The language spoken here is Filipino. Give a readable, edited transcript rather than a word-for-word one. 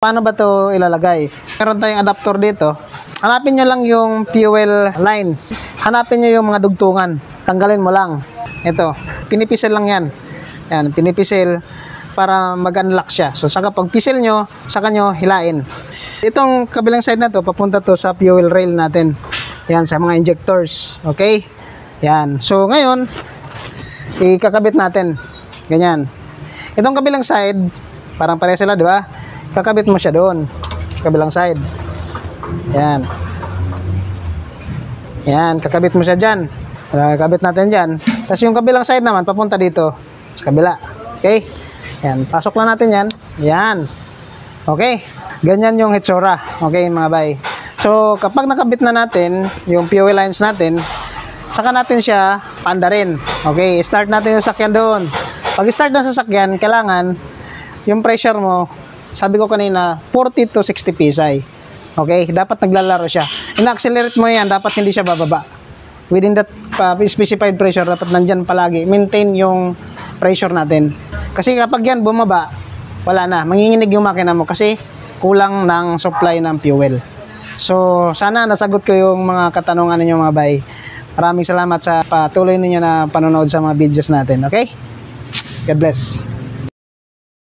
Paano ba to ilalagay? Meron tayong adapter dito. Hanapin nyo lang yung fuel line. Hanapin nyo yung mga dugtungan. Tanggalin mo lang. Ito, pinipisil lang yan. Yan, pinipisil para mag-unlock siya. So, saka pag pisil nyo, saka nyo hilain. Itong kabilang side na to, papunta to sa fuel rail natin. Yan, sa mga injectors. Okay? Yan. So, ngayon, ikakabit natin. Ganyan. Itong kabilang side, parang pare sila, di ba? Kakabit mo siya doon, kabilang side. Yan. Yan, kakabit mo siya dyan. Kakabit natin dyan. Tapos yung kabilang side naman, papunta dito, sa kabila. Okay? Yan, pasok lang natin yan. Yan. Okay? Ganyan yung hitsura. Okay, mga bay. So, kapag nakabit na natin, yung fuel lines natin, saka natin siya paandarin. Okay, start natin yung sakyan doon. Pag start na sa sakyan, kailangan yung pressure mo, sabi ko kanina, 40 to 60 psi. Okay? Dapat naglalaro siya. Ina-accelerate mo yan, dapat hindi siya bababa. Within that specified pressure, dapat nandyan palagi. Maintain yung pressure natin. Kasi kapag yan bumaba, wala na. Manginginig yung makina mo kasi kulang ng supply ng fuel. So, sana nasagot ko yung mga katanungan ninyo mga bay. Maraming salamat sa patuloy ninyo na panonood sa mga videos natin. Okay? God bless.